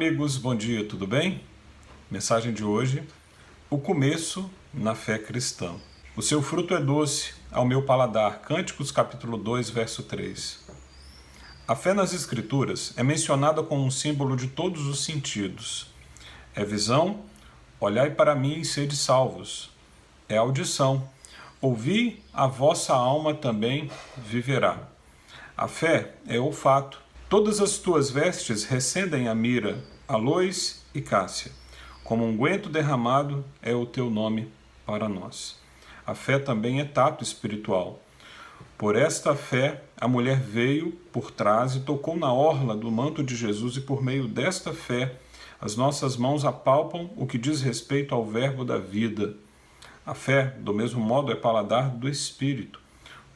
Olá amigos, bom dia, tudo bem? Mensagem de hoje, o começo na fé cristã. O seu fruto é doce ao meu paladar, Cânticos capítulo 2, verso 3. A fé nas Escrituras é mencionada como um símbolo de todos os sentidos. É visão, olhai para mim e sede salvos. É audição, ouvi, a vossa alma também viverá. A fé é olfato. Todas as tuas vestes recendem a mira, aloes e cássia. Como unguento derramado é o teu nome para nós. A fé também é tato espiritual. Por esta fé, a mulher veio por trás e tocou na orla do manto de Jesus, e por meio desta fé, as nossas mãos apalpam o que diz respeito ao verbo da vida. A fé, do mesmo modo, é paladar do Espírito.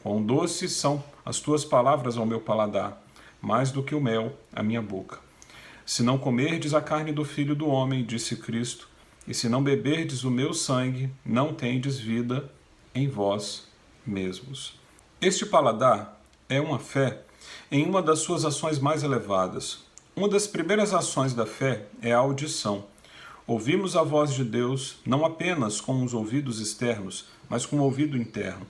Quão doces são as tuas palavras ao meu paladar, mais do que o mel à minha boca. Se não comerdes a carne do Filho do Homem, disse Cristo, e se não beberdes o meu sangue, não tendes vida em vós mesmos. Este paladar é uma fé em uma das suas ações mais elevadas. Uma das primeiras ações da fé é a audição. Ouvimos a voz de Deus não apenas com os ouvidos externos, mas com o ouvido interno.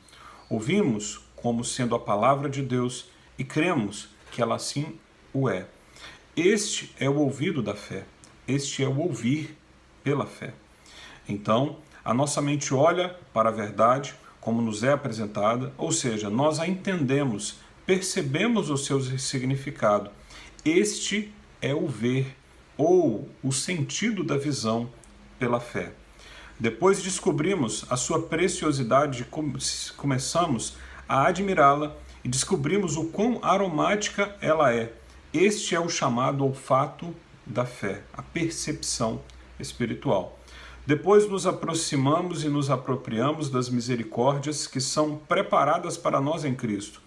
Ouvimos como sendo a palavra de Deus e cremos que ela assim o é. Este é o ouvido da fé. Este é o ouvir pela fé. Então, a nossa mente olha para a verdade como nos é apresentada, ou seja, nós a entendemos, percebemos o seu significado. Este é o ver, ou o sentido da visão pela fé. Depois descobrimos a sua preciosidade e começamos a admirá-la e descobrimos o quão aromática ela é. Este é o chamado olfato da fé, a percepção espiritual. Depois nos aproximamos e nos apropriamos das misericórdias que são preparadas para nós em Cristo.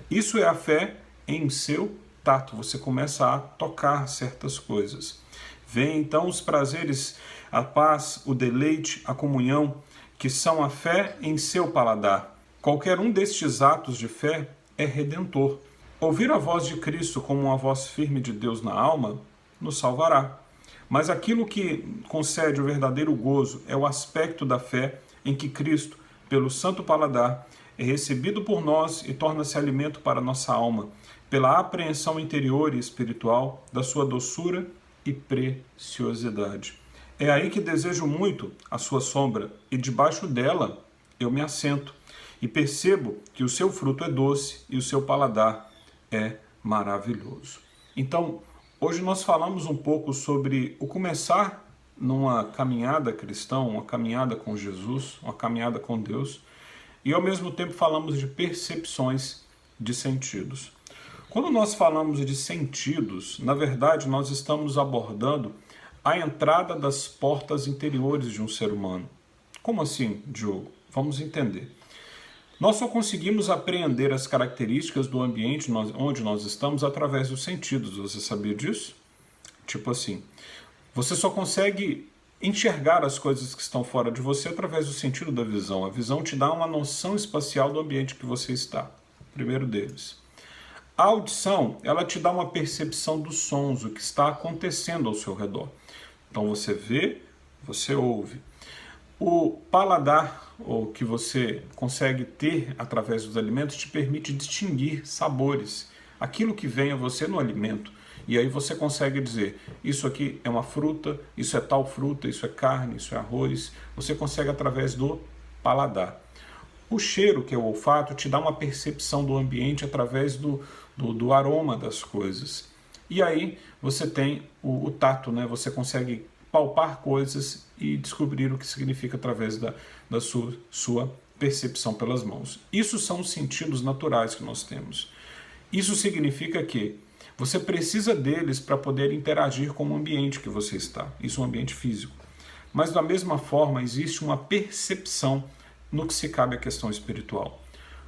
Isso é a fé em seu tato. Você começa a tocar certas coisas. Vem então os prazeres, a paz, o deleite, a comunhão, que são a fé em seu paladar. Qualquer um destes atos de fé é redentor. Ouvir a voz de Cristo como uma voz firme de Deus na alma nos salvará. Mas aquilo que concede o verdadeiro gozo é o aspecto da fé em que Cristo, pelo santo paladar, é recebido por nós e torna-se alimento para nossa alma, pela apreensão interior e espiritual da sua doçura e preciosidade. É aí que desejo muito a sua sombra, e debaixo dela eu me assento, e percebo que o seu fruto é doce e o seu paladar é maravilhoso. Então, hoje nós falamos um pouco sobre o começar numa caminhada cristã, uma caminhada com Jesus, uma caminhada com Deus, e ao mesmo tempo falamos de percepções de sentidos. Quando nós falamos de sentidos, na verdade nós estamos abordando a entrada das portas interiores de um ser humano. Como assim, Diogo? Vamos entender. Nós só conseguimos apreender as características do ambiente onde nós estamos através dos sentidos. Você sabia disso? Tipo assim, você só consegue enxergar as coisas que estão fora de você através do sentido da visão. A visão te dá uma noção espacial do ambiente que você está. Primeiro deles. A audição, ela te dá uma percepção dos sons, o que está acontecendo ao seu redor. Então você vê, você ouve. O paladar, ou que você consegue ter através dos alimentos, te permite distinguir sabores, aquilo que vem a você no alimento. E aí você consegue dizer, isso aqui é uma fruta, isso é tal fruta, isso é carne, isso é arroz. Você consegue através do paladar. O cheiro, que é o olfato, te dá uma percepção do ambiente através do aroma das coisas. E aí você tem o tato, né? Você consegue palpar coisas e descobrir o que significa através da sua percepção pelas mãos. Isso são os sentidos naturais que nós temos. Isso significa que você precisa deles para poder interagir com o ambiente que você está. Isso é um ambiente físico. Mas da mesma forma existe uma percepção no que se cabe à questão espiritual.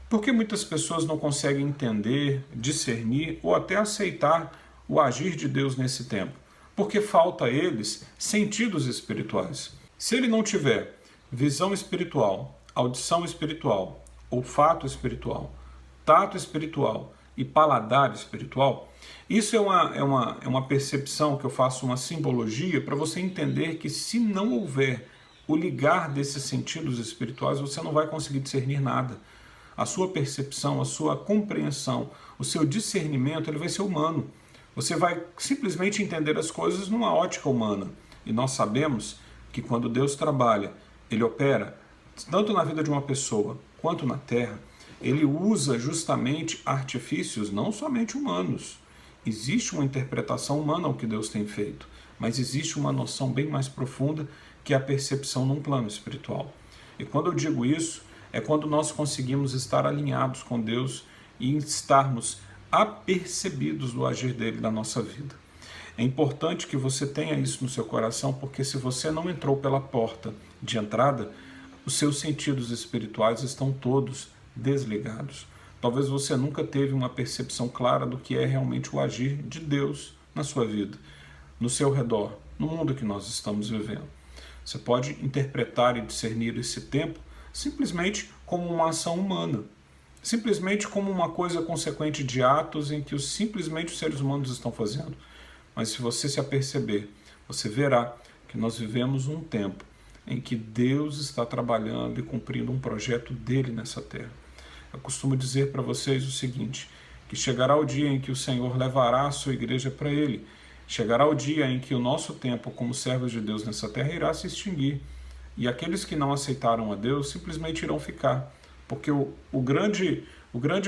Por que muitas pessoas não conseguem entender, discernir ou até aceitar o agir de Deus nesse tempo? Porque falta a eles sentidos espirituais. Se ele não tiver visão espiritual, audição espiritual, olfato espiritual, tato espiritual e paladar espiritual, isso é uma percepção que eu faço, uma simbologia, para você entender que se não houver o ligar desses sentidos espirituais, você não vai conseguir discernir nada. A sua percepção, a sua compreensão, o seu discernimento, ele vai ser humano. Você vai simplesmente entender as coisas numa ótica humana. E nós sabemos que quando Deus trabalha, Ele opera, tanto na vida de uma pessoa quanto na terra, Ele usa justamente artifícios não somente humanos. Existe uma interpretação humana ao que Deus tem feito, mas existe uma noção bem mais profunda que é a percepção num plano espiritual. E quando eu digo isso, é quando nós conseguimos estar alinhados com Deus e estarmos apercebidos do agir dele na nossa vida. É importante que você tenha isso no seu coração, porque se você não entrou pela porta de entrada, os seus sentidos espirituais estão todos desligados. Talvez você nunca teve uma percepção clara do que é realmente o agir de Deus na sua vida, no seu redor, no mundo que nós estamos vivendo. Você pode interpretar e discernir esse tempo simplesmente como uma ação humana, simplesmente como uma coisa consequente de atos em que simplesmente os seres humanos estão fazendo. Mas se você se aperceber, você verá que nós vivemos um tempo em que Deus está trabalhando e cumprindo um projeto dele nessa terra. Eu costumo dizer para vocês o seguinte, que chegará o dia em que o Senhor levará a sua igreja para ele. Chegará o dia em que o nosso tempo como servos de Deus nessa terra irá se extinguir. E aqueles que não aceitaram a Deus simplesmente irão ficar. Porque o grande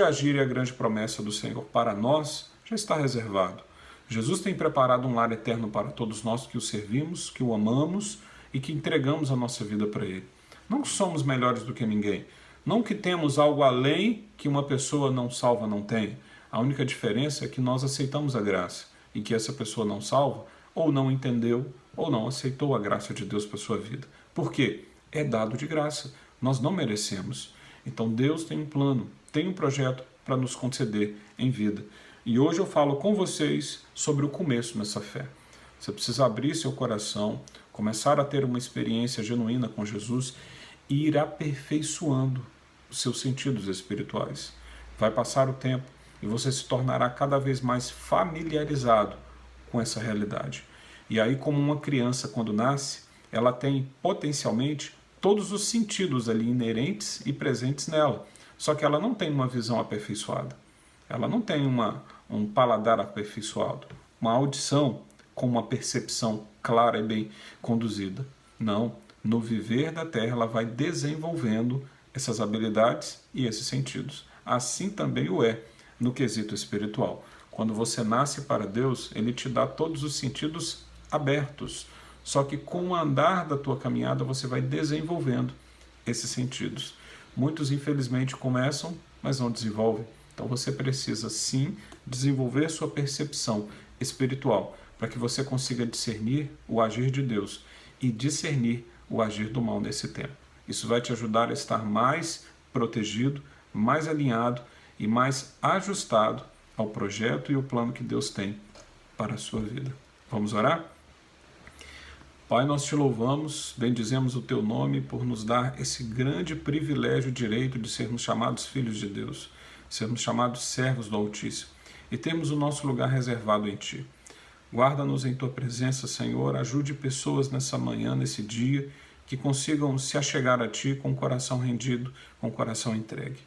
agir e a grande promessa do Senhor para nós já está reservado. Jesus tem preparado um lar eterno para todos nós que o servimos, que o amamos e que entregamos a nossa vida para Ele. Não somos melhores do que ninguém. Não que temos algo além que uma pessoa não salva não tem. A única diferença é que nós aceitamos a graça e que essa pessoa não salva ou não entendeu ou não aceitou a graça de Deus para a sua vida. Por quê? É dado de graça. Nós não merecemos. Então Deus tem um plano, tem um projeto para nos conceder em vida. E hoje eu falo com vocês sobre o começo nessa fé. Você precisa abrir seu coração, começar a ter uma experiência genuína com Jesus e ir aperfeiçoando os seus sentidos espirituais. Vai passar o tempo e você se tornará cada vez mais familiarizado com essa realidade. E aí, como uma criança quando nasce, ela tem potencialmente todos os sentidos ali inerentes e presentes nela. Só que ela não tem uma visão aperfeiçoada. Ela não tem um paladar aperfeiçoado, uma audição com uma percepção clara e bem conduzida. Não. No viver da terra, ela vai desenvolvendo essas habilidades e esses sentidos. Assim também o é no quesito espiritual. Quando você nasce para Deus, Ele te dá todos os sentidos abertos. Só que com o andar da tua caminhada, você vai desenvolvendo esses sentidos. Muitos, infelizmente, começam, mas não desenvolvem. Então você precisa, sim, desenvolver sua percepção espiritual para que você consiga discernir o agir de Deus e discernir o agir do mal nesse tempo. Isso vai te ajudar a estar mais protegido, mais alinhado e mais ajustado ao projeto e o plano que Deus tem para a sua vida. Vamos orar? Pai, nós te louvamos, bendizemos o teu nome por nos dar esse grande privilégio e direito de sermos chamados filhos de Deus, sermos chamados servos do Altíssimo e termos o nosso lugar reservado em Ti. Guarda-nos em Tua presença, Senhor, ajude pessoas nessa manhã, nesse dia, que consigam se achegar a Ti com o coração rendido, com o coração entregue.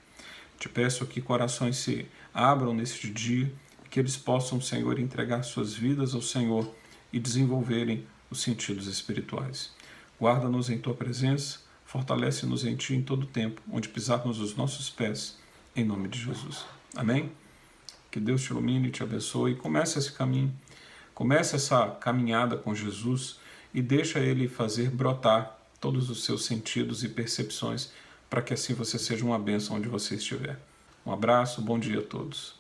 Te peço que corações se abram neste dia, que eles possam, Senhor, entregar suas vidas ao Senhor e desenvolverem os sentidos espirituais. Guarda-nos em Tua presença, fortalece-nos em Ti em todo tempo, onde pisarmos os nossos pés, em nome de Jesus. Amém? Que Deus te ilumine e te abençoe. Comece esse caminho, comece essa caminhada com Jesus e deixa Ele fazer brotar todos os seus sentidos e percepções para que assim você seja uma bênção onde você estiver. Um abraço, bom dia a todos.